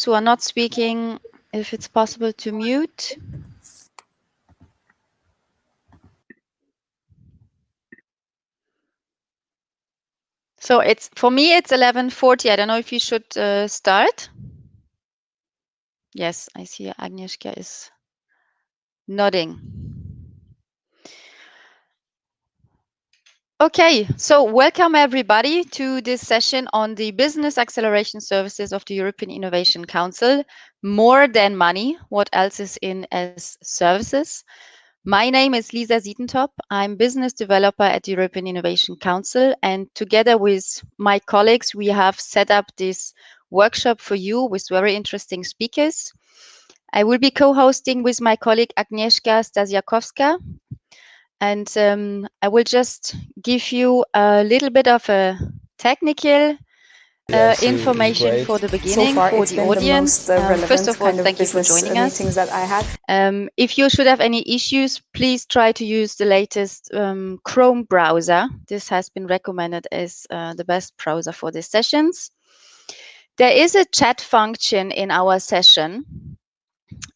who are not speaking, if it's possible to mute. So it's, for me, it's 11:40. I don't know if you should start. Yes, I see Agnieszka is nodding. Okay, so welcome everybody to this session on the Business Acceleration Services of the European Innovation Council. More than money, what else is in as services? My name is Lisa Siedentop. I'm business developer at the European Innovation Council, and together with my colleagues, we have set up this workshop for you with very interesting speakers. I will be co-hosting with my colleague Agnieszka Stasiakowska, and I will just give you a little bit of a technical information for the beginning, so far, for it's the been audience. The most First of all, thank you for joining us. Meetings that I had. If you should have any issues, please try to use the latest Chrome browser. This has been recommended as the best browser for these sessions. There is a chat function in our session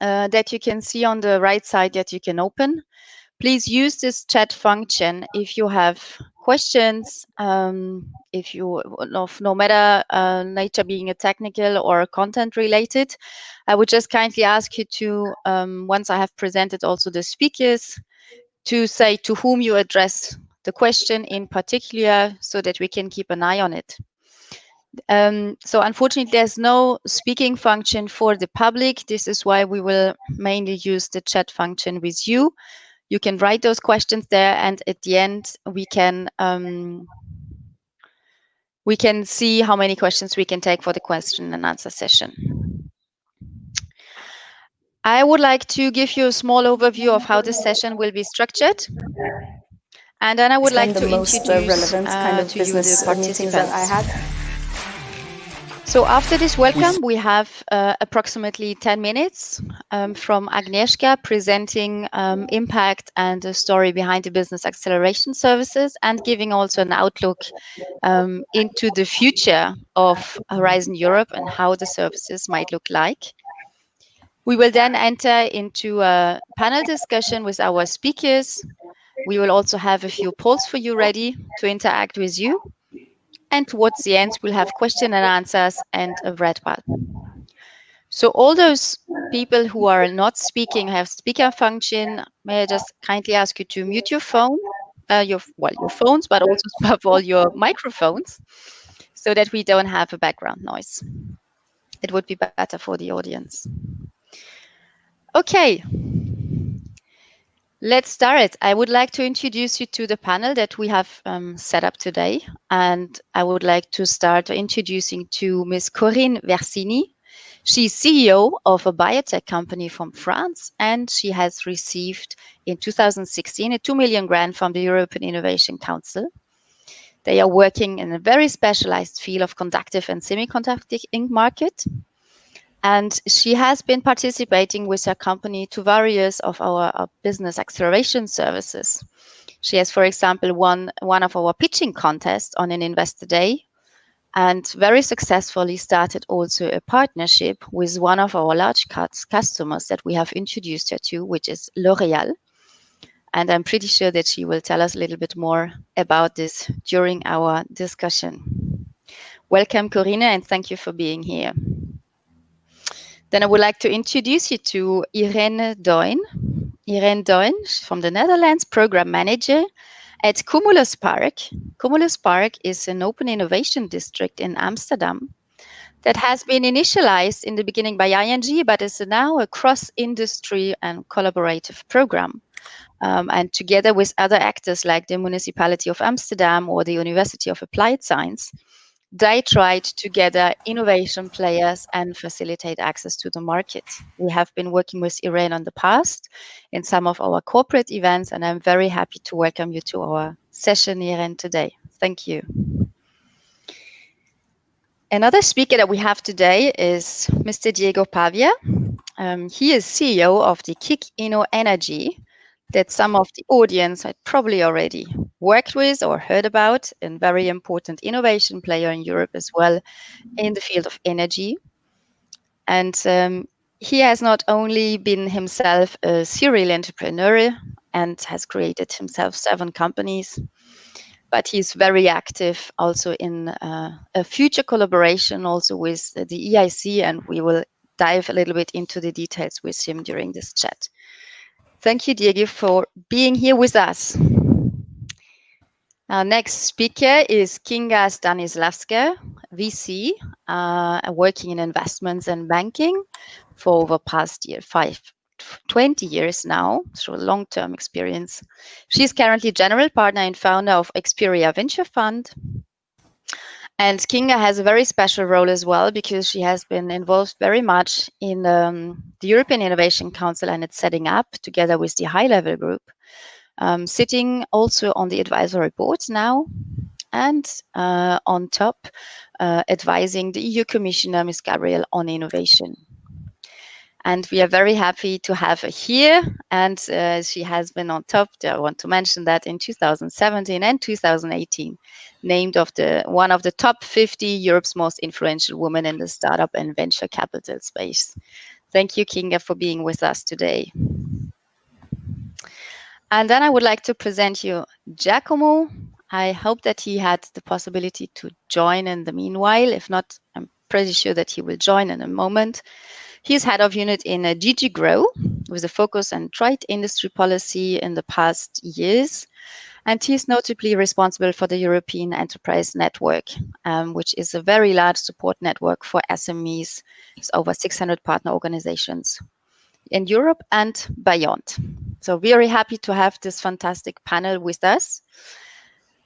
that you can see on the right side that you can open. Please use this chat function if you have questions, if you, of no matter nature being a technical or content related. I would just kindly ask you to, once I have presented also the speakers, to say to whom you address the question in particular so that we can keep an eye on it. So unfortunately, there's no speaking function for the public. This is why we will mainly use the chat function with you. You can write those questions there, and at the end, we can see how many questions we can take for the question and answer session. I would like to give you a small overview of how this session will be structured. And then I would like to introduce to you the participants. So after this welcome, we have approximately 10 minutes from Agnieszka presenting impact and the story behind the Business Acceleration Services, and giving also an outlook into the future of Horizon Europe and how the services might look like. We will then enter into a panel discussion with our speakers. We will also have a few polls for you ready to interact with you. And towards the end, we'll have question and answers and a red button. So all those people who are not speaking have speaker function. May I just kindly ask you to mute your phone, your phones, but also above all your microphones, so that we don't have a background noise. It would be better for the audience. Okay. Let's start. I would like to introduce you to the panel that we have set up today. And I would like to start introducing to Ms. Corinne Versini. She's CEO of a biotech company from France, and she has received in 2016 a 2 million grant from the European Innovation Council. They are working in a very specialized field of conductive and semiconductor ink market. And she has been participating with her company to various of our business acceleration services. She has, for example, won one of our pitching contests on an investor day, and very successfully started also a partnership with one of our large customers that we have introduced her to, which is L'Oréal. And I'm pretty sure that she will tell us a little bit more about this during our discussion. Welcome, Corinne, and thank you for being here. Then I would like to introduce you to Irene Duin. Irene Duin from the Netherlands, program manager at Cumulus Park. Cumulus Park is an open innovation district in Amsterdam that has been initialized in the beginning by ING, but is now a cross-industry and collaborative program. And together with other actors like the Municipality of Amsterdam or the University of Applied Science, they tried to gather innovation players and facilitate access to the market. We have been working with Irene in the past in some of our corporate events, and I'm very happy to welcome you to our session, Irene, today. Thank you. Another speaker that we have today is Mr. Diego Pavia. He is CEO of the Kick Inno Energy, that some of the audience had probably already worked with or heard about, a very important innovation player in Europe as well in the field of energy. And he has not only been himself a serial entrepreneur and has created himself 7 companies, but he's very active also in a future collaboration also with the EIC, and we will dive a little bit into the details with him during this chat. Thank you, Diego, for being here with us. Our next speaker is Kinga Stanislavska, VC, working in investments and banking for over past 20 years now, so a long-term experience. She's currently general partner and founder of Xperia Venture Fund. And Kinga has a very special role as well, because she has been involved very much in the European Innovation Council and its setting up together with the high-level group, sitting also on the advisory boards now, and on top, advising the EU Commissioner, Ms. Gabriel, on innovation. And we are very happy to have her here. And she has been on top, I want to mention that, in 2017 and 2018, named one of the top 50 Europe's most influential women in the startup and venture capital space. Thank you, Kinga, for being with us today. And then I would like to present you Giacomo. I hope that he had the possibility to join in the meanwhile. If not, I'm pretty sure that he will join in a moment. He's head of unit in GG Grow, with a focus on trade industry policy in the past years. And he's notably responsible for the European Enterprise Network, which is a very large support network for SMEs, with over 600 partner organizations in Europe and beyond. So very happy to have this fantastic panel with us.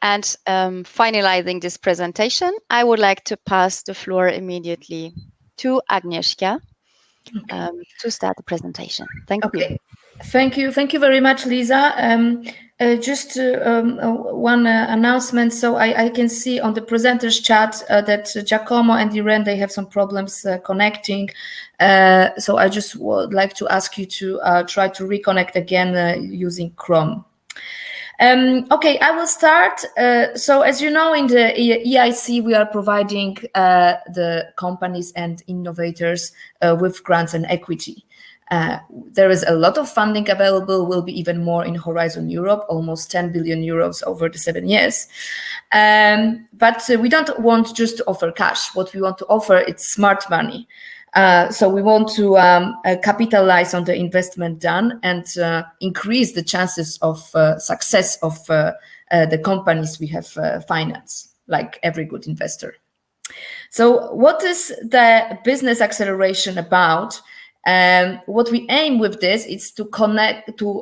And finalizing this presentation, I would like to pass the floor immediately to Agnieszka. To start the presentation. Thank you. Thank you very much, Lisa. Just one announcement. So I can see on the presenters chat that Giacomo and Irene, they have some problems connecting. So I just would like to ask you to try to reconnect again using Chrome. Okay, I will start. So as you know, in the EIC, we are providing the companies and innovators with grants and equity. There is a lot of funding available, will be even more in Horizon Europe, almost 10 billion euros over the 7 years. But we don't want just to offer cash. What we want to offer is smart money. So we want to capitalize on the investment done and increase the chances of success of the companies we have financed, like every good investor. So what is the business acceleration about? What we aim with this is to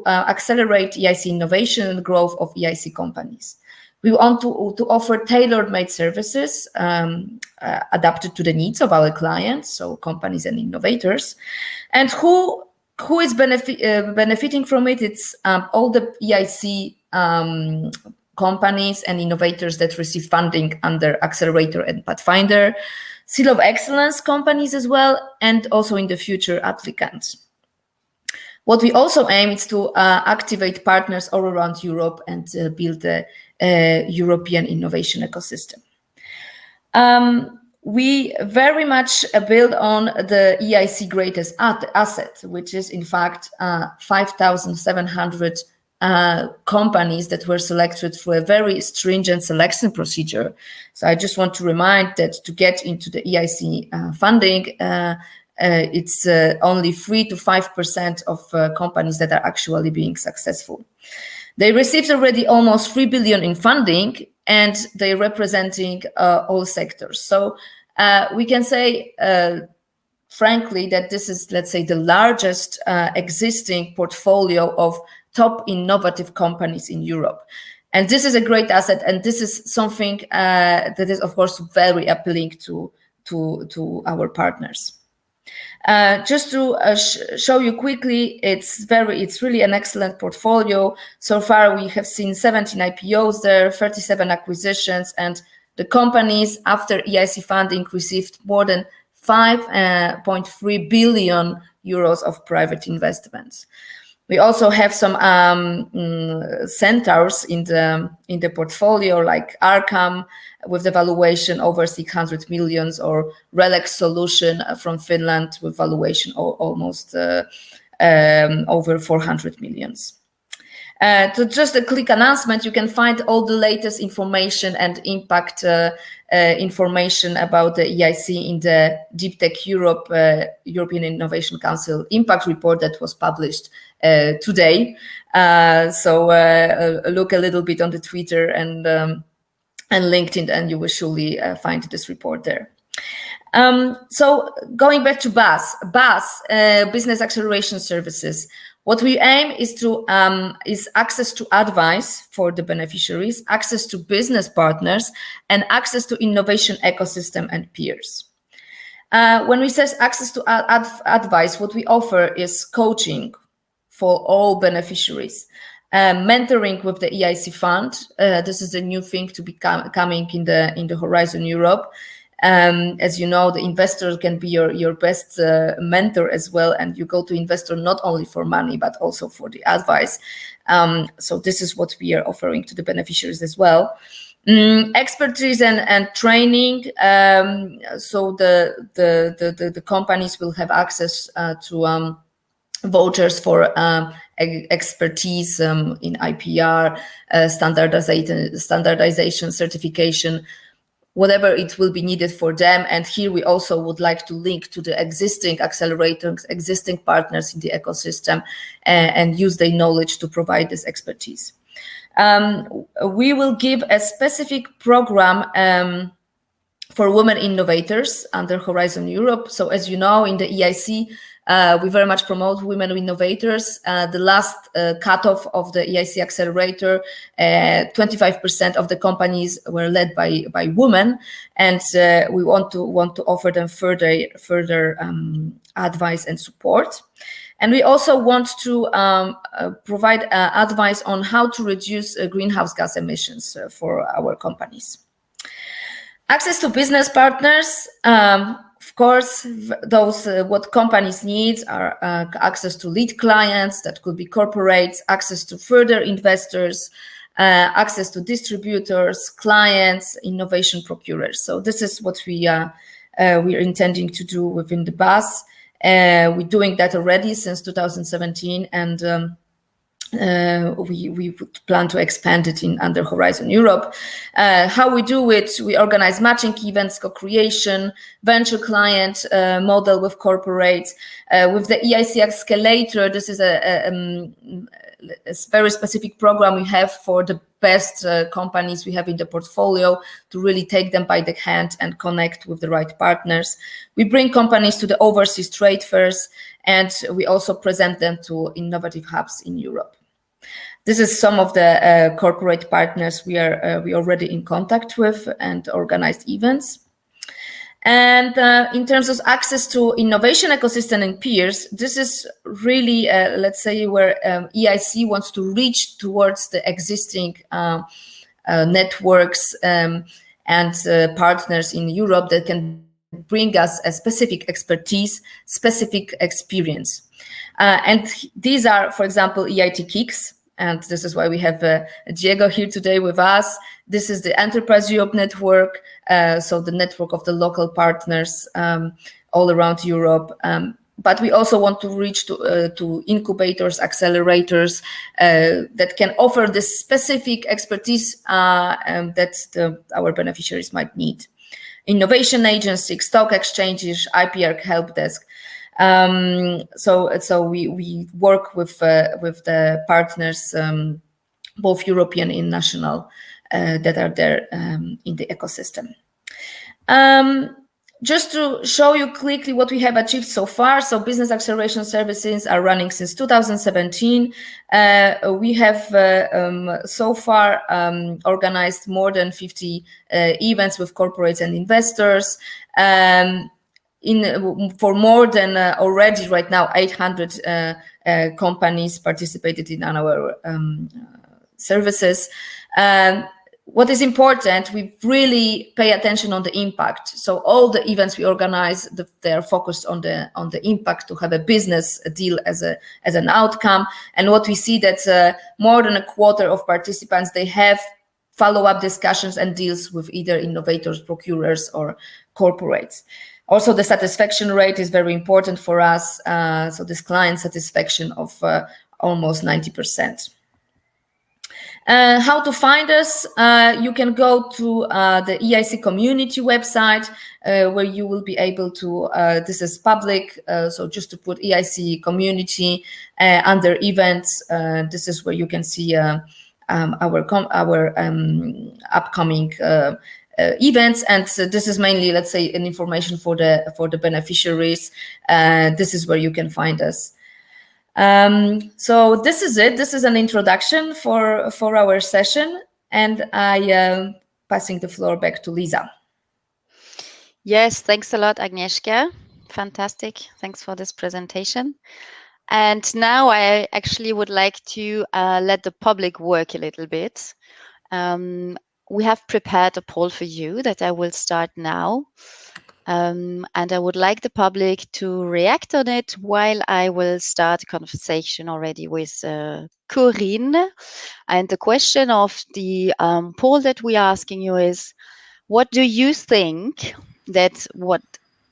accelerate EIC innovation and growth of EIC companies. We want to offer tailor-made services adapted to the needs of our clients, so companies and innovators. And who is benefiting from it? It's all the EIC companies and innovators that receive funding under Accelerator and Pathfinder, Seal of Excellence companies as well, and also in the future applicants. What we also aim is to activate partners all around Europe and build a European innovation ecosystem. We very much build on the EIC greatest asset, which is in fact 5,700 companies that were selected through a very stringent selection procedure. So I just want to remind that to get into the EIC funding, it's only 3 to 5% of companies that are actually being successful. They received already almost 3 billion in funding, and they're representing all sectors. So we can say, frankly, that this is, let's say, the largest existing portfolio of top innovative companies in Europe. And this is a great asset, and this is something that is, of course, very appealing to our partners. Just to show you quickly, it's really an excellent portfolio. So far, we have seen 17 IPOs there, 37 acquisitions, and the companies after EIC funding received more than 5.3 billion euros of private investments. We also have some centers in the portfolio, like Arkham with the valuation over 600 millions, or Relic Solution from Finland with valuation almost over 400 millions. So just a quick announcement, you can find all the latest information and impact information about the EIC in the Deep Tech Europe European Innovation Council Impact Report that was published today. So look a little bit on the Twitter and LinkedIn, and you will surely find this report there. So going back to BAS, Business Acceleration Services. What we aim is to is access to advice for the beneficiaries, access to business partners, and access to innovation ecosystem and peers. When we say access to advice, what we offer is coaching for all beneficiaries, mentoring with the EIC fund. This is the new thing to be coming in the Horizon Europe. As you know, the investor can be your best mentor as well, and you go to investor not only for money but also for the advice. So this is what we are offering to the beneficiaries as well. Expertise and training. So the companies will have access to vouchers for expertise in IPR, standardization, certification, whatever it will be needed for them. And here we also would like to link to the existing accelerators, existing partners in the ecosystem, and use their knowledge to provide this expertise. We will give a specific program for women innovators under Horizon Europe. So as you know, in the EIC, we very much promote women innovators. The last cutoff of the EIC Accelerator, 25% of the companies were led by women, and we want to offer them further advice and support. And we also want to provide advice on how to reduce greenhouse gas emissions for our companies. Access to business partners. Of course, those what companies need are access to lead clients, that could be corporates, access to further investors, access to distributors, clients, innovation procurers. So this is what we are intending to do within the BAS. We're doing that already since 2017, and we plan to expand it under Horizon Europe. How we do it, we organize matching events, co-creation, venture client model with corporates. With the EIC Accelerator, this is a very specific program we have for the best companies we have in the portfolio to really take them by the hand and connect with the right partners. We bring companies to the overseas trade fairs, and we also present them to innovative hubs in Europe. This is some of the corporate partners we already in contact with and organized events. And in terms of access to innovation ecosystem and peers, this is really, let's say, where EIC wants to reach towards the existing networks and partners in Europe that can bring us a specific expertise, specific experience. And these are, for example, EIT Kicks. And this is why we have Diego here today with us. This is the Enterprise Europe network, so the network of the local partners all around Europe. But we also want to reach to incubators, accelerators that can offer this specific expertise that our beneficiaries might need. Innovation agencies, stock exchanges, IPR help desk. So we work with the partners, both European and national, that are there in the ecosystem. Just to show you quickly what we have achieved so far. So Business Acceleration Services are running since 2017. We have so far organized more than 50 events with corporates and investors. For more than already right now 800 companies participated in our services. what is important, we really pay attention on the impact. So all the events we organize, they are focused on the impact to have a business deal as an outcome. And what we see that more than a quarter of participants, they have follow-up discussions and deals with either innovators, procurers, or corporates. Also, the satisfaction rate is very important for us. So this client satisfaction of almost 90%. How to find us? You can go to the EIC community website, where you will be able to, this is public, so just to put EIC community under events, this is where you can see our upcoming events, and this is mainly, let's say, an information for the beneficiaries. This is where you can find us. So this is it. This is an introduction for our session, and I passing the floor back to Lisa. Yes, thanks a lot, Agnieszka. Fantastic. Thanks for this presentation. And now I actually would like to let the public work a little bit. We have prepared a poll for you that I will start now. And I would like the public to react on it while I will start a conversation already with Corinne. And the question of the poll that we are asking you is, what do you think that what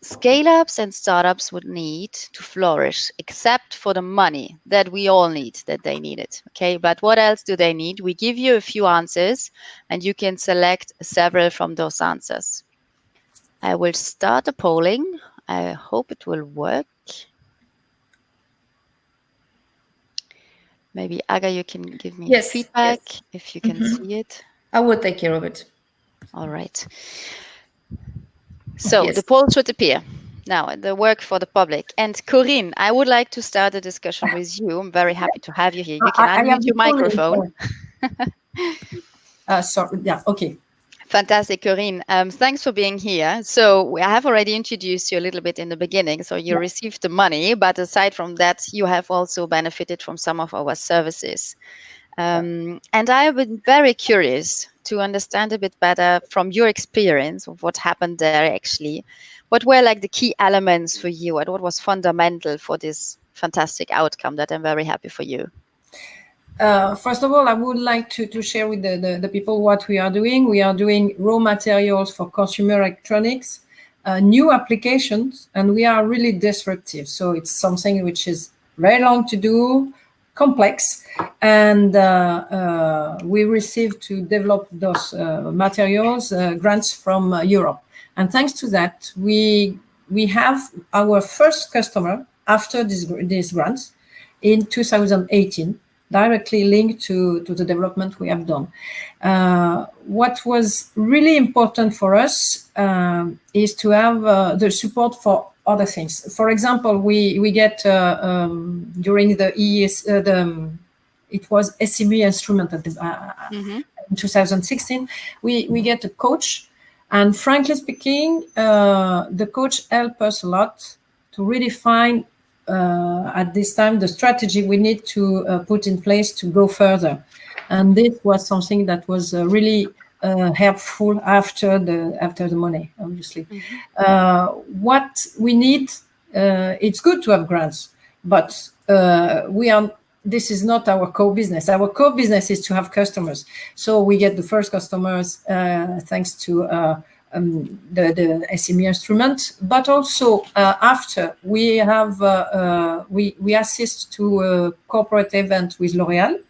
scale-ups and startups would need to flourish, except for the money that we all need, that they need it, okay? But what else do they need? We give you a few answers, and you can select several from those answers. I will start the polling. I hope it will work. Maybe, Aga, you can give me feedback if you can see it. I will take care of it. All right. So the poll should appear. Now, the work for the public. And Corinne, I would like to start a discussion with you. I'm very happy to have you here. You can unmute your microphone. Sorry, yeah, okay. Fantastic, Corinne. Thanks for being here. So I have already introduced you a little bit in the beginning. So you received the money, but aside from that, you have also benefited from some of our services. And I've been very curious to understand a bit better from your experience of what happened there actually. What were like the key elements for you and what was fundamental for this fantastic outcome that I'm very happy for you? First of all, I would like to share with the people what we are doing. We are doing raw materials for consumer electronics, new applications, and we are really disruptive. So it's something which is very long to do, complex, and we received to develop those materials grants from Europe. And thanks to that, we have our first customer after these grants in 2018. Directly linked to the development we have done. What was really important for us is to have the support for other things. For example, we get during the EIC, it was SCB instrument at in 2016. We get a coach, and frankly speaking, the coach helped us a lot to really find. At this time, the strategy we need to put in place to go further, and this was something that was really helpful after the money. Obviously, what we need, it's good to have grants, but this is not our core business. Our core business is to have customers. So we get the first customers thanks to. The SME instrument, but also after we have we assist to a corporate event with L'Oréal,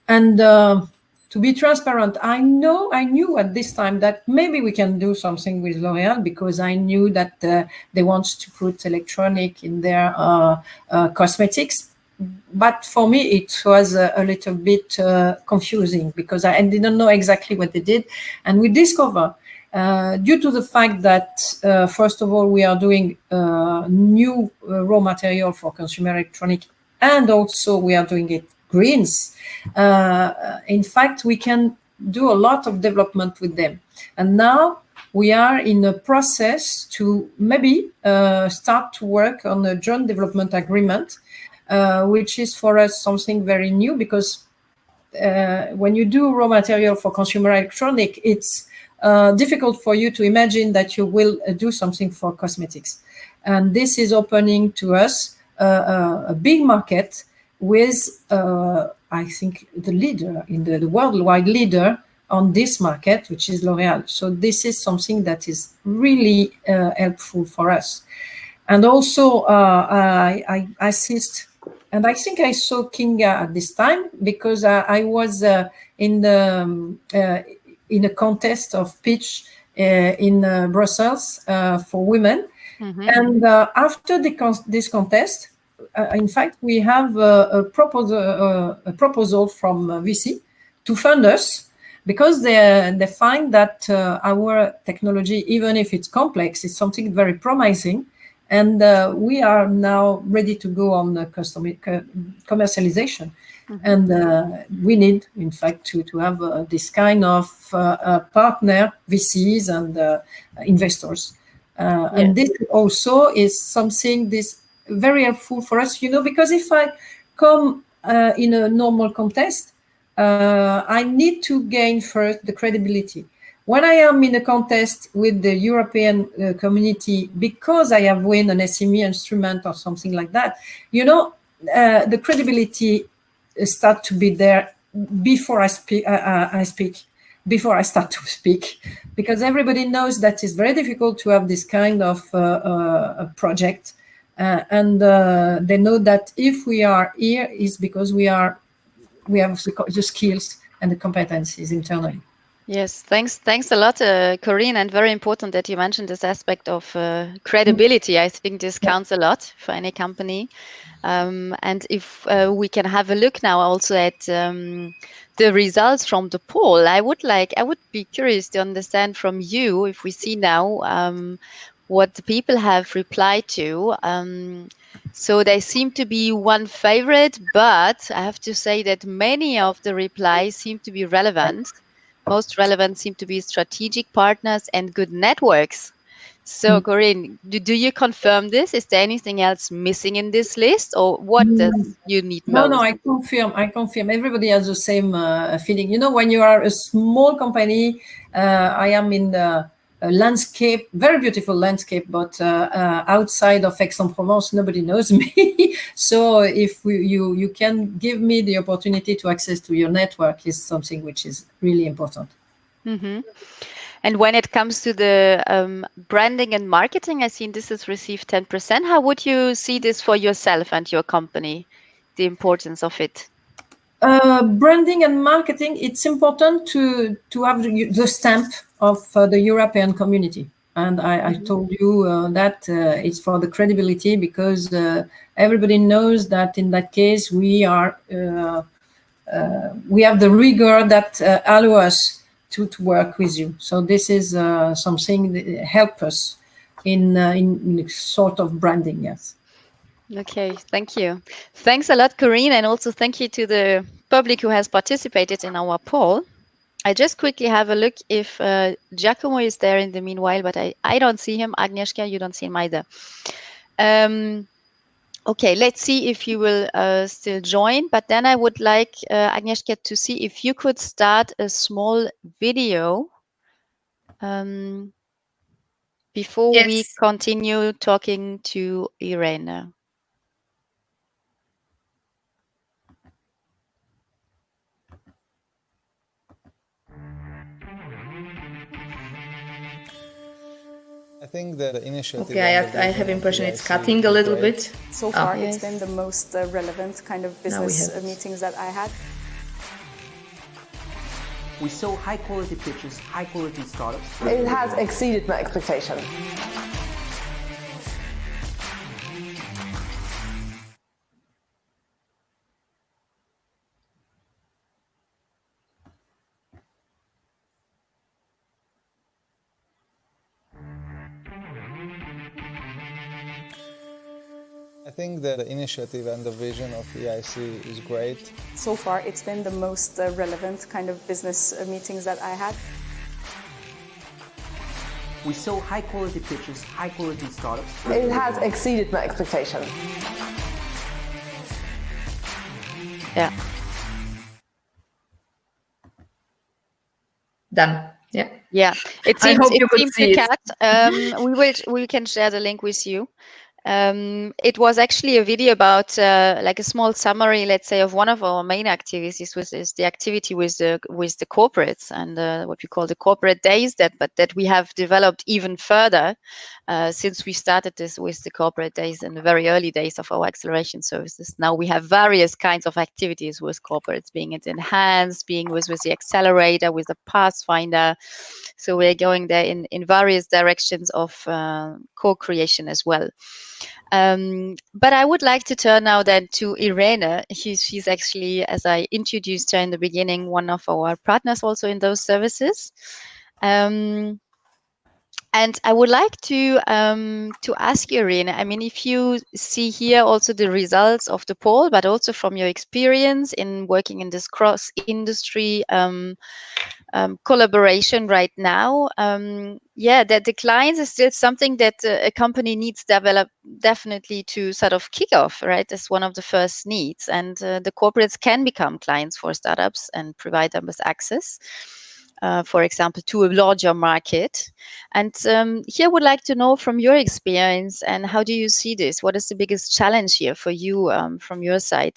and to be transparent, I knew at this time that maybe we can do something with L'Oréal because I knew that they want to put electronic in their cosmetics. But for me, it was a little bit confusing because I didn't know exactly what they did, and we discovered. Due to the fact that, first of all, we are doing new raw material for consumer electronic, and also we are doing it greens. In fact, we can do a lot of development with them. And now we are in a process to maybe start to work on a joint development agreement, which is for us something very new because when you do raw material for consumer electronic, it's difficult for you to imagine that you will do something for cosmetics. And this is opening to us a big market with, I think, the leader, in the worldwide leader on this market, which is L'Oréal. So this is something that is really helpful for us. And also, I assist, and I think I saw Kinga at this time, because I was in a contest of pitch in Brussels for women. Mm-hmm. And after this contest, in fact, we have a proposal from VC to fund us, because they find that our technology, even if it's complex, is something very promising. And we are now ready to go on commercialization. Mm-hmm. And we need, in fact, to have this kind of partner, VCs and investors. Yes. And this also is something this very helpful for us, because if I come in a normal contest, I need to gain first the credibility. When I am in a contest with the European community, because I have won an SME instrument or something like that, the credibility start to be there before I speak, before I start to speak, because everybody knows that it's very difficult to have this kind of project. And they know that if we are here, is because we have the skills and the competencies internally. Yes, thanks a lot, Corinne, and very important that you mentioned this aspect of credibility. I think this counts a lot for any company. And if we can have a look now also at the results from the poll, I would be curious to understand from you, if we see now what the people have replied to. So they seem to be one favorite, but I have to say that many of the replies seem to be relevant. Most relevant seem to be strategic partners and good networks. So, Corinne, do you confirm this? Is there anything else missing in this list, or what does you need most? No, I confirm. Everybody has the same feeling. When you are a small company, I am in the landscape, very beautiful landscape, but outside of Aix-en-Provence, nobody knows me. So if you can give me the opportunity to access to your network is something which is really important. Mm-hmm. And when it comes to the branding and marketing, I think this has received 10%. How would you see this for yourself and your company, the importance of it? Branding and marketing, it's important to have the stamp of the European community. And I told you that it's for the credibility, because everybody knows that in that case we have the rigor that allow us to work with you. So this is something that helps us in sort of branding, yes. Okay, thank you. Thanks a lot, Corinne, and also thank you to the public who has participated in our poll. I just quickly have a look if Giacomo is there in the meanwhile, but I don't see him. Agnieszka, you don't see him either. Okay, let's see if you will still join, but then I would like, Agnieszka, to see if you could start a small video before we continue talking to Irene. I think the initiative. Okay, I have impression it's cutting a little bit. So far, it's been the most relevant kind of business meetings that I had. We saw high-quality pitches, high-quality startups. It has exceeded my expectation. I think the initiative and the vision of EIC is great. So far, it's been the most relevant kind of business meetings that I had. We saw high-quality pitches, high-quality startups. It has exceeded my expectation. Yeah. Done. Yeah. Yeah, it I seems hope you could seems see the it. cat. We can share the link with you. It was actually a video about like a small summary, let's say, of one of our main activities, which is the activity with the corporates and what we call the corporate days. That we have developed even further since we started this with the corporate days in the very early days of our acceleration services. Now we have various kinds of activities with corporates, being it enhanced, being with the accelerator, with the pathfinder. So we're going there in various directions of co-creation as well. But I would like to turn now then to Irene. She's actually, as I introduced her in the beginning, one of our partners also in those services. And I would like to ask you, Irene, I mean, if you see here also the results of the poll, but also from your experience in working in this cross-industry collaboration right now, that the clients is still something that a company needs definitely to sort of kick off, right, as one of the first needs. And the corporates can become clients for startups and provide them with access. For example, to a larger market. And here I would like to know from your experience, and how do you see this? What is the biggest challenge here for you from your side,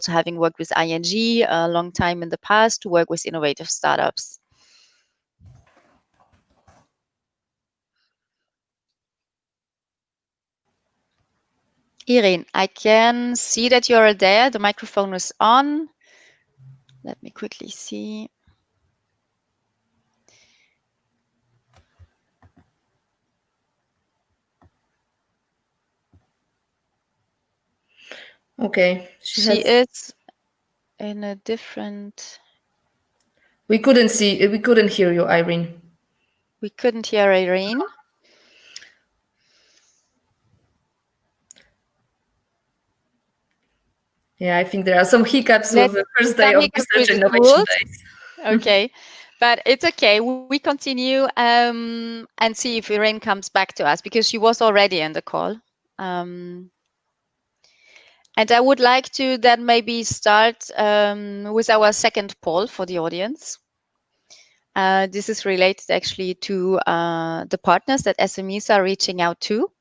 having worked with ING a long time in the past to work with innovative startups? Irene, I can see that you're there. The microphone is on. Let me quickly see. Okay. She is in a different... We couldn't hear you, Irene. We couldn't hear Irene. Yeah, I think there are some hiccups with the first day of Research and Innovation Days. Okay, but it's okay. We continue and see if Irene comes back to us, because she was already in the call. And I would like to then maybe start with our second poll for the audience. This is related actually to the partners that SMEs are reaching out to.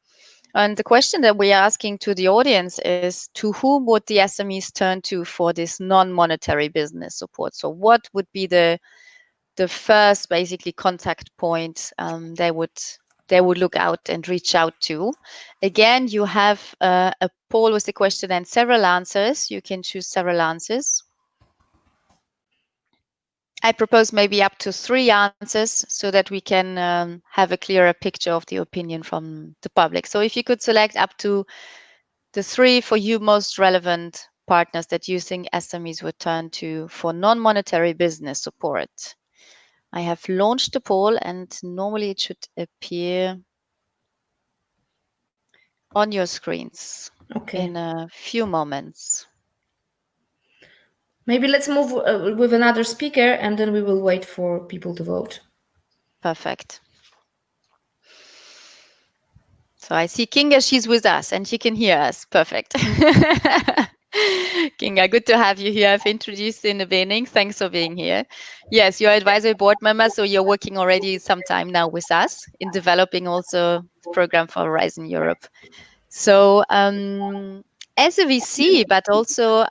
And the question that we are asking to the audience is, to whom would the SMEs turn to for this non-monetary business support? So what would be the first basically contact point they would look out and reach out to? Again, you have a poll with the question and several answers. You can choose several answers. I propose maybe up to 3 answers so that we can have a clearer picture of the opinion from the public. So if you could select up to the 3 for you most relevant partners that you think SMEs would turn to for non-monetary business support. I have launched the poll, and normally it should appear on your screens in a few moments. Maybe let's move with another speaker, and then we will wait for people to vote. Perfect. So I see Kinga, she's with us and she can hear us. Perfect. Kinga, good to have you here. I've introduced you in the beginning. Thanks for being here. Yes, you're advisory board member, so you're working already some time now with us in developing also the program for Horizon Europe. So as a VC, but also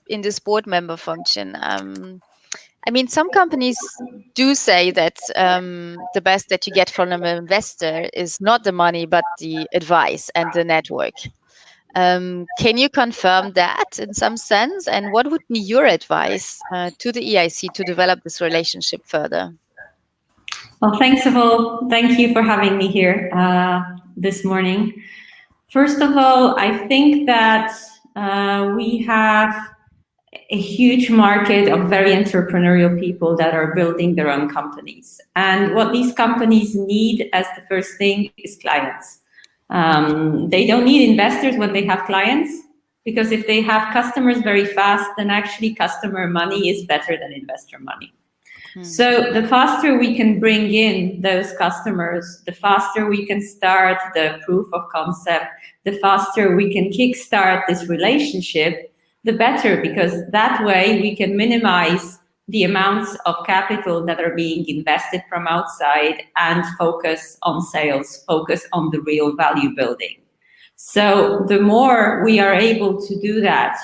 in this board member function, I mean, some companies do say that the best that you get from an investor is not the money, but the advice and the network. Can you confirm that in some sense? And what would be your advice to the EIC to develop this relationship further? Well, thanks of all. Thank you for having me here this morning. First of all, I think that we have a huge market of very entrepreneurial people that are building their own companies. And what these companies need as the first thing is clients. They don't need investors when they have clients, because if they have customers very fast, then actually customer money is better than investor money. So the faster we can bring in those customers, the faster we can start the proof of concept, the faster we can kickstart this relationship, the better, because that way we can minimize the amounts of capital that are being invested from outside and focus on sales, focus on the real value building. So the more we are able to do that,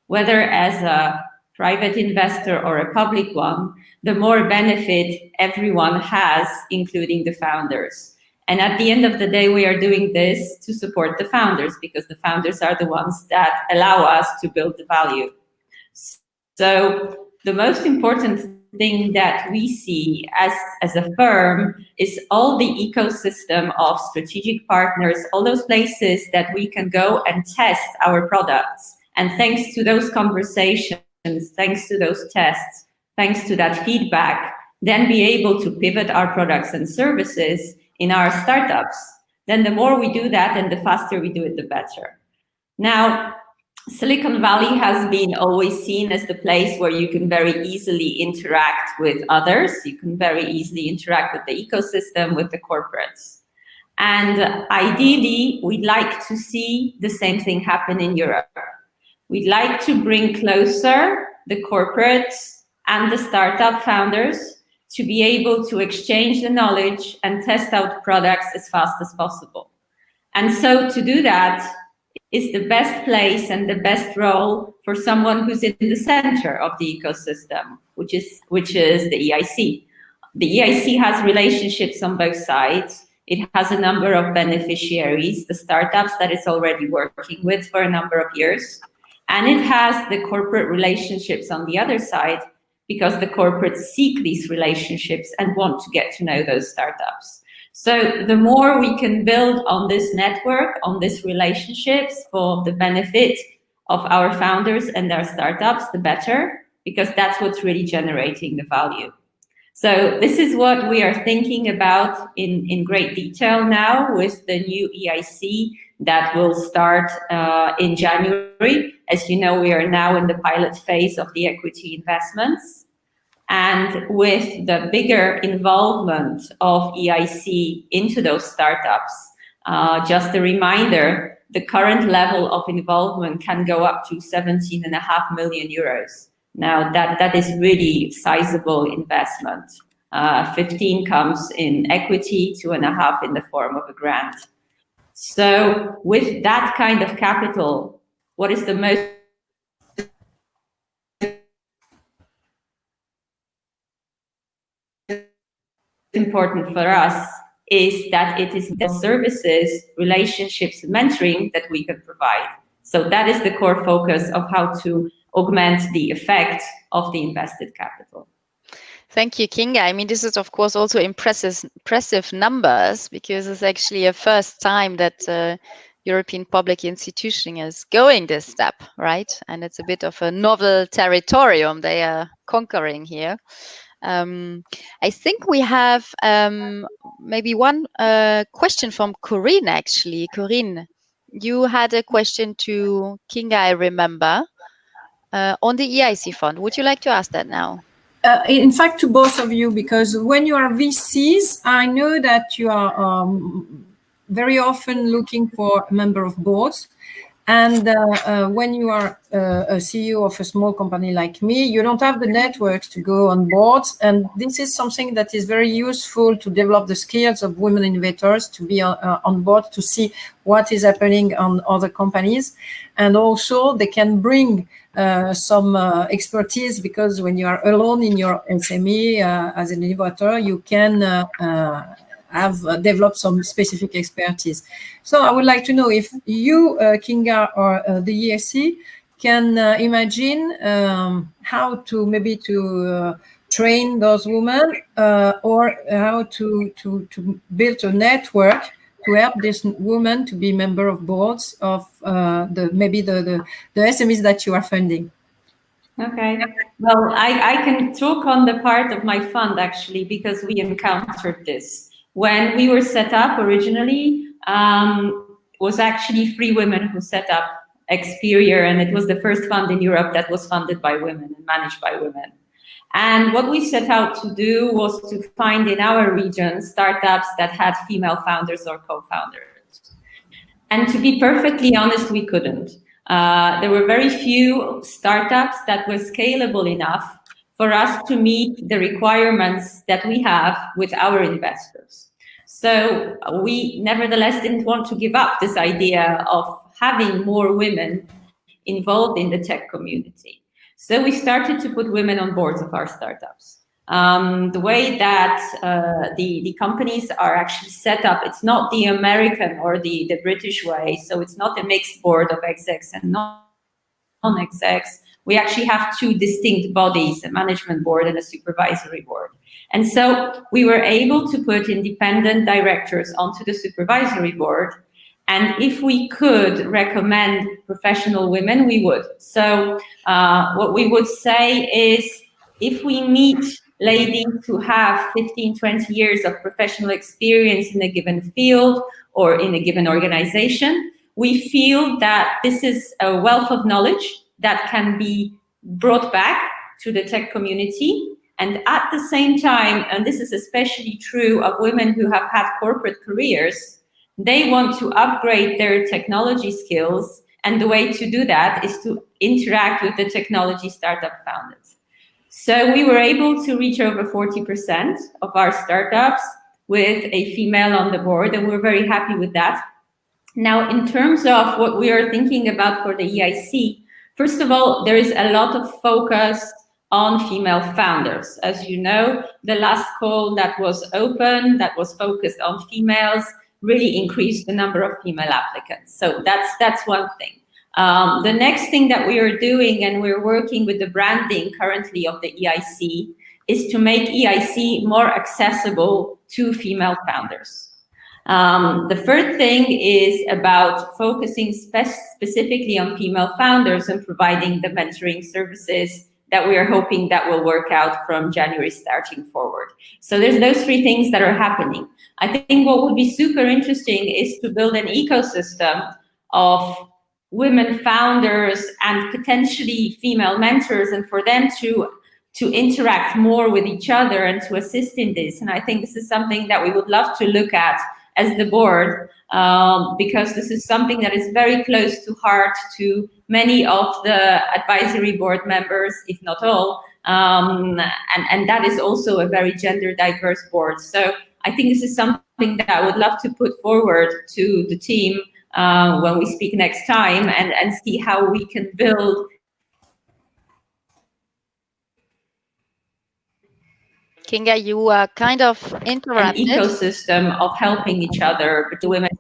whether as a private investor or a public one, the more benefit everyone has, including the founders. And at the end of the day, we are doing this to support the founders, because the founders are the ones that allow us to build the value. So the most important thing that we see as a firm is all the ecosystem of strategic partners, all those places that we can go and test our products. And thanks to those conversations, thanks to those tests, thanks to that feedback, then be able to pivot our products and services in our startups. Then the more we do that and the faster we do it, the better. Now, Silicon Valley has been always seen as the place where you can very easily interact with others. You can very easily interact with the ecosystem, with the corporates. And ideally, we'd like to see the same thing happen in Europe. We'd like to bring closer the corporates and the startup founders to be able to exchange the knowledge and test out products as fast as possible. And so to do that is the best place and the best role for someone who's in the center of the ecosystem, which is the EIC. The EIC has relationships on both sides. It has a number of beneficiaries, the startups that it's already working with for a number of years. And it has the corporate relationships on the other side, because the corporates seek these relationships and want to get to know those startups. So the more we can build on this network, on these relationships for the benefit of our founders and their startups, the better, because that's what's really generating the value. So this is what we are thinking about in great detail now with the new EIC that will start in January. As you know, we are now in the pilot phase of the equity investments. And with the bigger involvement of EIC into those startups, just a reminder, the current level of involvement can go up to 17.5 million euros. Now that is really sizable investment. 15 comes in equity, 2.5 in the form of a grant. So with that kind of capital, what is the most important for us is that it is the services, relationships, and mentoring that we can provide. So that is the core focus of how to augment the effect of the invested capital. Thank you, Kinga. I mean, this is, of course, also impressive numbers, because it's actually a first time that European public institution is going this step, right? And it's a bit of a novel territorium they are conquering here. I think we have maybe one question from Corinne, actually. Corinne, you had a question to Kinga, I remember, on the EIC fund. Would you like to ask that now? In fact, to both of you, because when you are VCs, I know that you are very often looking for a member of boards. And when you are a CEO of a small company like me, you don't have the networks to go on boards. And this is something that is very useful to develop the skills of women innovators, to be on board, to see what is happening on other companies. And also they can bring some expertise, because when you are alone in your SME as an innovator, you can have developed some specific expertise. So I would like to know if you, Kinga, or the EIC can imagine how to maybe train those women or how to build a network to help these women to be member of boards of the SMEs that you are funding. Okay. Well, I can talk on the part of my fund, actually, because we encountered this. When we were set up originally, was actually 3 women who set up Experior, and it was the first fund in Europe that was funded by women and managed by women. And what we set out to do was to find in our region startups that had female founders or co-founders. And to be perfectly honest, we couldn't. There were very few startups that were scalable enough for us to meet the requirements that we have with our investors. So we nevertheless didn't want to give up this idea of having more women involved in the tech community. So we started to put women on boards of our startups. The way that the companies are actually set up, it's not the American or the British way. So it's not a mixed board of execs and non-execs. We actually have two distinct bodies, a management board and a supervisory board. And so we were able to put independent directors onto the supervisory board. And if we could recommend professional women, we would. So what we would say is, if we meet ladies who have 15, 20 years of professional experience in a given field or in a given organization, we feel that this is a wealth of knowledge that can be brought back to the tech community. And at the same time, and this is especially true of women who have had corporate careers, they want to upgrade their technology skills. And the way to do that is to interact with the technology startup founders. So we were able to reach over 40% of our startups with a female on the board, and we're very happy with that. Now, in terms of what we are thinking about for the EIC, first of all, there is a lot of focus on female founders. As you know, the last call that was open, that was focused on females, really increased the number of female applicants. So that's one thing. The next thing that we are doing, and we're working with the branding currently of the EIC, is to make EIC more accessible to female founders. The third thing is about focusing specifically on female founders and providing the mentoring services that we are hoping that will work out from January starting forward. So there's those three things that are happening. I think what would be super interesting is to build an ecosystem of women founders and potentially female mentors, and for them to interact more with each other and to assist in this. And I think this is something that we would love to look at as the board, because this is something that is very close to heart to many of the advisory board members, if not all, and that is also a very gender diverse board. So I think this is something that I would love to put forward to the team when we speak next time, and see how we can build Kinga, you are kind of interrupted. An ecosystem of helping each other, but the women.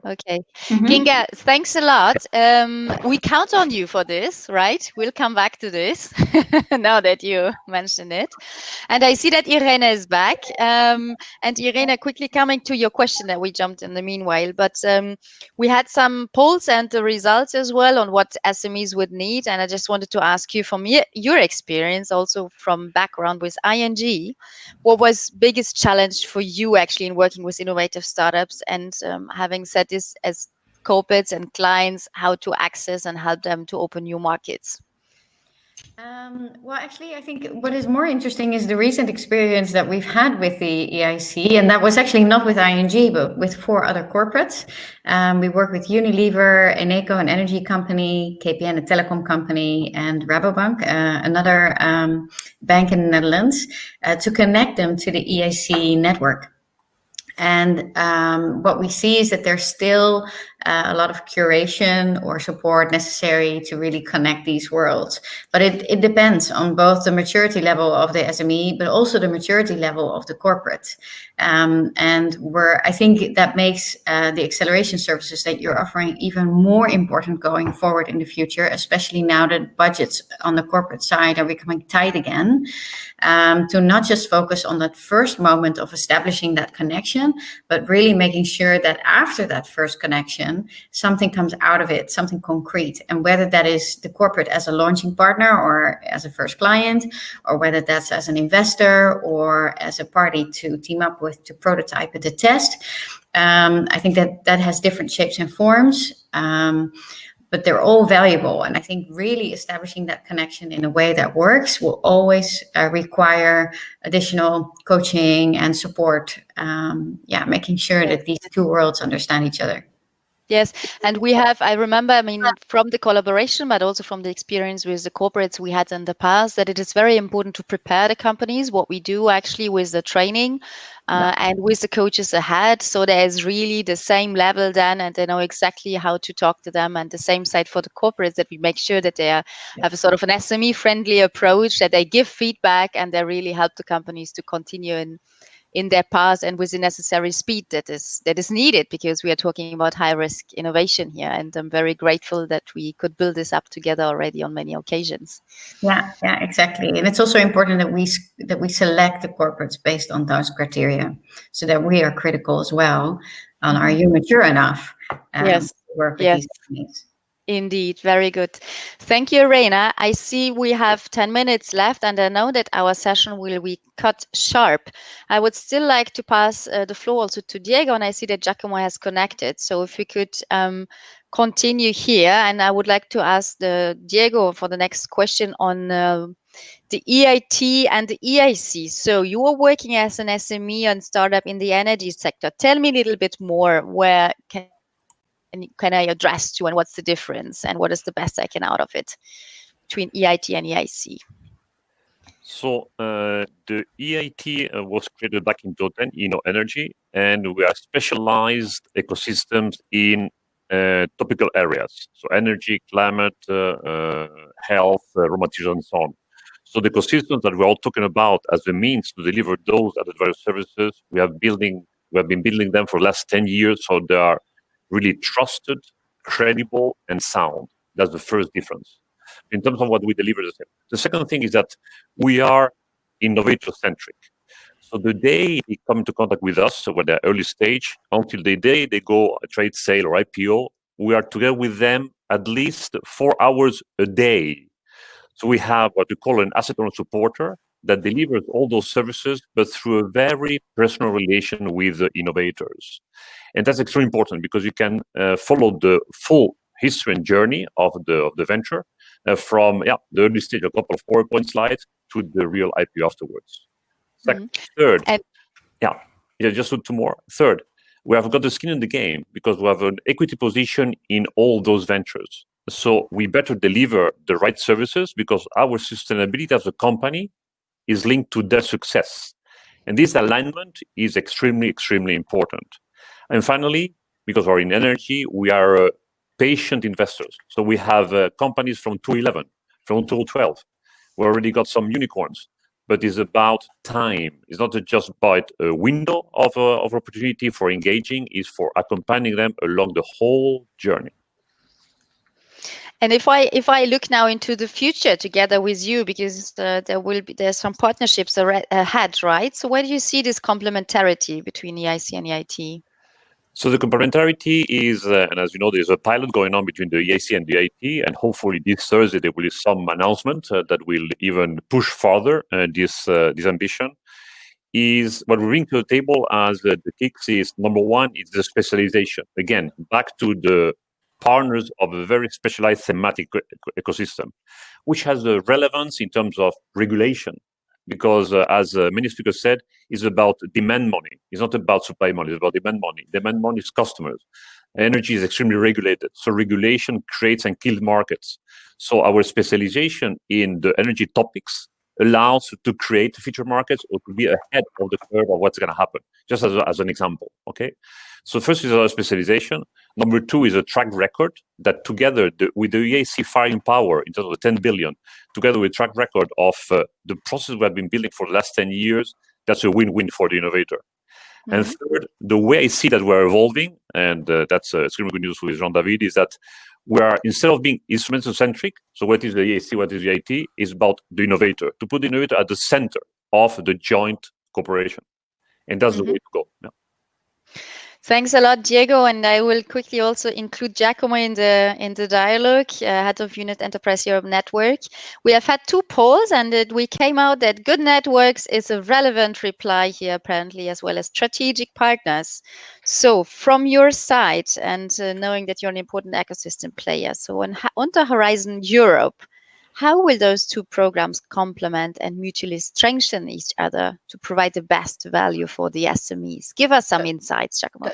Okay. Kinga, thanks a lot. We count on you for this, right? We'll come back to this now that you mentioned it. And I see that Irene is back. And Irene, quickly coming to your question that we jumped in the meanwhile, but we had some polls and the results as well on what SMEs would need. And I just wanted to ask you, from your experience, also from background with ING, what was biggest challenge for you actually in working with innovative startups, and having said this, as corporates and clients, how to access and help them to open new markets? Well, actually, I think what is more interesting is the recent experience that we've had with the EIC, and that was actually not with ING, but with 4 other corporates. We work with Unilever, Eneco, an energy company, KPN, a telecom company, and Rabobank, another bank in the Netherlands, to connect them to the EIC network. And what we see is that there's still a lot of curation or support necessary to really connect these worlds. But it depends on both the maturity level of the SME, but also the maturity level of the corporate. And I think that makes the acceleration services that you're offering even more important going forward in the future, especially now that budgets on the corporate side are becoming tight again, to not just focus on that first moment of establishing that connection, but really making sure that after that first connection, something comes out of it, something concrete. And whether that is the corporate as a launching partner or as a first client, or whether that's as an investor or as a party to team up with to prototype it, to test. I think that has different shapes and forms, but they're all valuable. And I think really establishing that connection in a way that works will always require additional coaching and support. Making sure that these two worlds understand each other. Yes, and we have, I remember, I mean, from the collaboration, but also from the experience with the corporates we had in the past, that it is very important to prepare the companies, what we do actually with the training and with the coaches ahead. So there is really the same level then, and they know exactly how to talk to them. And the same side for the corporates, that we make sure that they have a sort of an SME-friendly approach, that they give feedback and they really help the companies to continue in their path and with the necessary speed that is needed, because we are talking about high risk innovation here. And I'm very grateful that we could build this up together already on many occasions. Yeah, exactly. And it's also important that we select the corporates based on those criteria, so that we are critical as well on are you mature enough Yes. to work with these companies. Indeed, very good. Thank you, Reina. I see we have 10 minutes left, and I know that our session will be cut sharp. I would still like to pass the floor also to Diego, and I see that Giacomo has connected. So if we could continue here, and I would like to ask Diego for the next question on the EIT and the EIC. So you are working as an SME and startup in the energy sector. Tell me a little bit more, where can I address to, and what's the difference, and what is the best I can out of it between EIT and EIC? So the EIT was created back in 2010, energy, and we are specialized ecosystems in topical areas. So energy, climate, health, raw materials, and so on. So the ecosystems that we're all talking about as the means to deliver those added value services, we have been building them for the last 10 years. So they are really trusted, credible, and sound. That's the first difference in terms of what we deliver. The second thing is that we are innovator-centric. So the day they come into contact with us, so when they're early stage, until the day they go a trade sale or IPO, we are together with them at least 4 hours a day. So we have what we call an asset owner supporter that delivers all those services, but through a very personal relation with the innovators. And that's extremely important, because you can follow the full history and journey of the venture from the early stage, a couple of PowerPoint slides, to the real IPO afterwards. Third, just two more. Third, we have got the skin in the game, because we have an equity position in all those ventures. So we better deliver the right services, because our sustainability as a company is linked to their success. And this alignment is extremely, extremely important. And finally, because we're in energy, we are patient investors. So we have companies from 2011, from 2012. We already got some unicorns, but it's about time. It's not just about a window of opportunity for engaging, it's for accompanying them along the whole journey. And if I look now into the future together with you, because there's some partnerships ahead, right? So where do you see this complementarity between EIC and EIT? So the complementarity is, and as you know, there's a pilot going on between the EIC and the EIT, and hopefully this Thursday there will be some announcement that will even push further this ambition. Is what we bring to the table as the kicks is, number one, is the specialization. Again, back to the partners of a very specialized thematic ecosystem, which has a relevance in terms of regulation, because as many speakers said, it's about demand money. It's not about supply money, it's about demand money. Demand money is customers. Energy is extremely regulated. So regulation creates and kills markets. So our specialization in the energy topics allows to create future markets or to be ahead of the curve of what's going to happen, just as an example, okay? So first is our specialization. Number two is a track record that together with the EIC firing power in terms of the 10 billion, together with track record of the process we have been building for the last 10 years, that's a win-win for the innovator. Mm-hmm. And third, the way I see that we're evolving, and that's extremely good news with Jean-David, is that we are, instead of being instrumental-centric, so what is the EIC, what is the EIT, is about the innovator, to put the innovator at the center of the joint cooperation. And that's the way to go. Yeah. Thanks a lot, Diego, and I will quickly also include Giacomo in the dialogue, head of Unit Enterprise Europe Network. We have had 2 polls, and we came out that good networks is a relevant reply here, apparently, as well as strategic partners. So, from your side, and knowing that you're an important ecosystem player, so on the horizon Europe, how will those 2 programs complement and mutually strengthen each other to provide the best value for the SMEs? Give us some insights, Giacomo.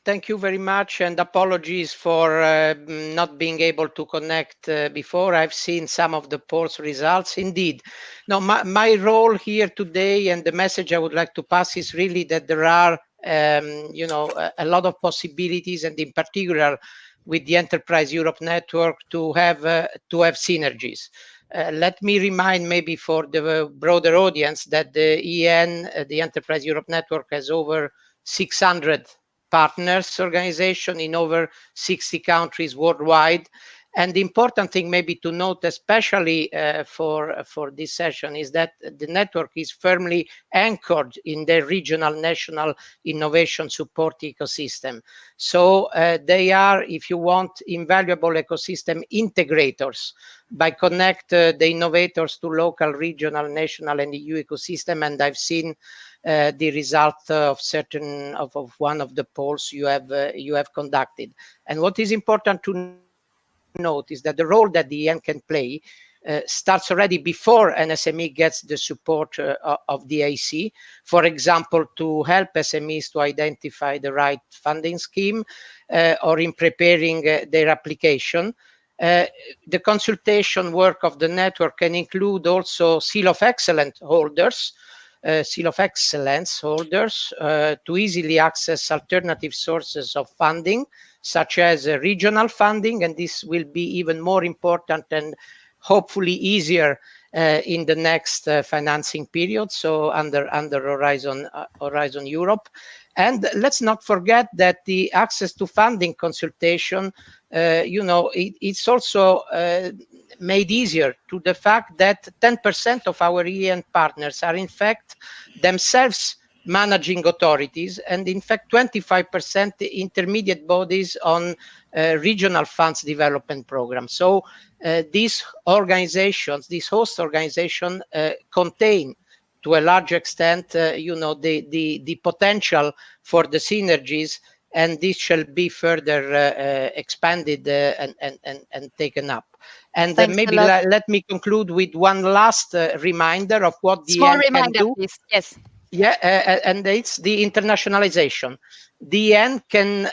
Thank you very much, and apologies for not being able to connect before. I've seen some of the polls results. Indeed, no, my role here today and the message I would like to pass is really that there are, a lot of possibilities, and in particular with the Enterprise Europe network to have synergies. Let me remind maybe for the broader audience that the EN, the Enterprise Europe network, has over 600 partners organization in over 60 countries worldwide. And the important thing maybe to note, especially for this session, is that the network is firmly anchored in the regional national innovation support ecosystem. So they are, if you want, invaluable ecosystem integrators by connect the innovators to local, regional, national, and EU ecosystem. And I've seen the result of one of the polls you have conducted. And what is important to note is that the role that the EN can play starts already before an SME gets the support of the EIC. For example, to help SMEs to identify the right funding scheme or in preparing their application. The consultation work of the network can include also Seal of Excellence holders to easily access alternative sources of funding, such as regional funding, and this will be even more important and hopefully easier in the next financing period, so under Horizon Europe. And let's not forget that the access to funding consultation, it's also made easier to the fact that 10% of our EN partners are in fact themselves managing authorities, and in fact 25% intermediate bodies on regional funds development programs. So these organizations, these host organizations, contain to a large extent, the potential for the synergies, and this shall be further expanded and taken up. And maybe let me conclude with one last reminder of what the EN can do. Please. Yes. Yeah, and it's the internationalization. The EN can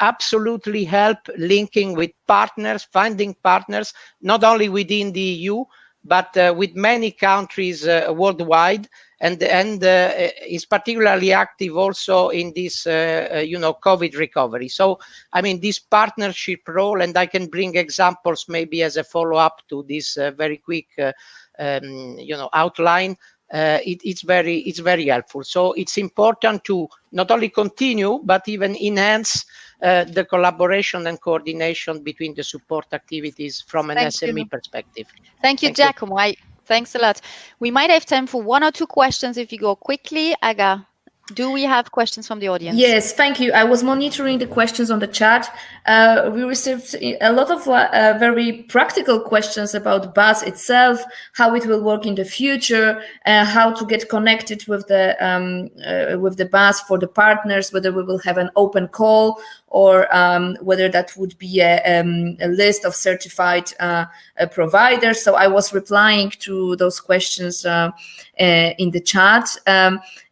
absolutely help linking with partners, finding partners, not only within the EU, but with many countries worldwide, and is particularly active also in this, COVID recovery. So, I mean, this partnership role, and I can bring examples maybe as a follow-up to this very quick, outline. It's very helpful. So it's important to not only continue, but even enhance the collaboration and coordination between the support activities from an SME perspective. Thank you, Giacomo. Thanks a lot. We might have time for one or two questions if you go quickly. Aga, do we have questions from the audience? Yes, thank you. I was monitoring the questions on the chat. We received a lot of very practical questions about BUS itself, how it will work in the future, how to get connected with the BUS for the partners, whether we will have an open call or whether that would be a list of certified providers. So I was replying to those questions in the chat.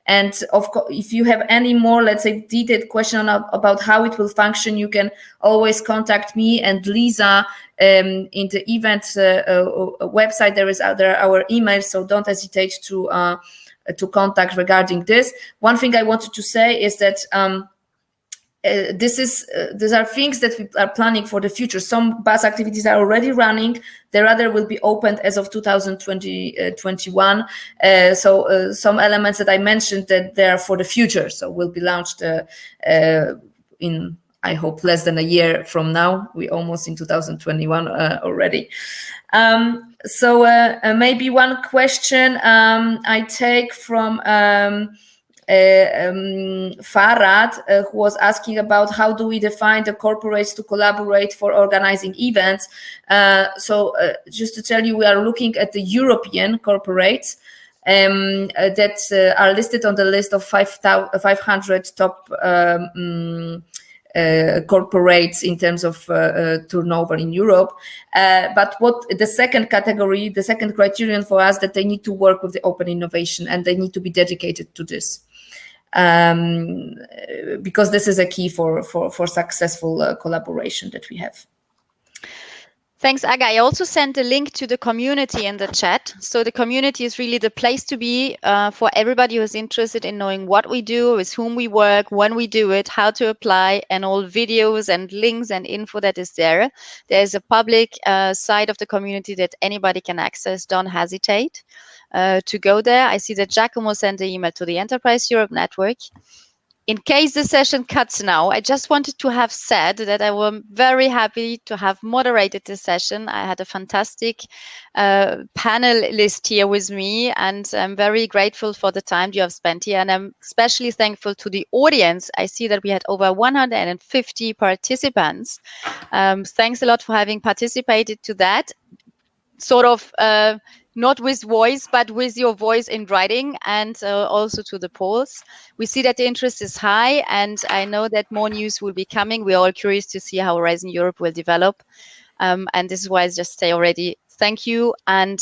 And of course, if you have any more, let's say, detailed question about how it will function, you can always contact me and Lisa in the event website. There are our emails, so don't hesitate to contact regarding this. One thing I wanted to say is that these are things that we are planning for the future. Some BUS activities are already running. The other will be opened as of 2021. So some elements that I mentioned, that they are for the future. So will be launched in, I hope, less than a year from now. We're almost in 2021 already. So maybe one question I take from Farad, who was asking about how do we define the corporates to collaborate for organizing events. So just to tell you, we are looking at the European corporates that are listed on the list of 500 top corporates in terms of turnover in Europe. But what the second category, the second criterion for us, that they need to work with the open innovation and they need to be dedicated to this. because this is a key for successful collaboration that we have. Thanks, Aga. I also sent a link to the community in the chat. So the community is really the place to be for everybody who's interested in knowing what we do, with whom we work, when we do it, how to apply, and all videos and links and info that is there. There's a public side of the community that anybody can access. Don't hesitate to go there. I see that Giacomo sent an email to the Enterprise Europe Network. In case the session cuts now, I just wanted to have said that I was very happy to have moderated this session. I had a fantastic panelist here with me, and I'm very grateful for the time you have spent here. And I'm especially thankful to the audience. I see that we had over 150 participants. Thanks a lot for having participated to that. Sort of not with voice, but with your voice in writing, and also to the polls. We see that the interest is high, and I know that more news will be coming. We're all curious to see how Horizon Europe will develop. And this is why I just say already, thank you, and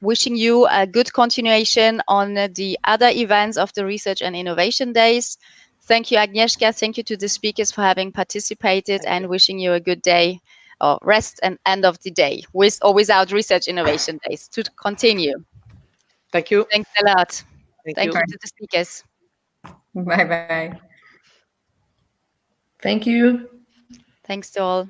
wishing you a good continuation on the other events of the Research and Innovation Days. Thank you, Agnieszka. Thank you to the speakers for having participated, and wishing you a good day, or rest and end of the day, with or without Research Innovation Days to continue. Thank you. Thanks a lot. Thank you to the speakers. Bye-bye. Thank you. Thanks to all.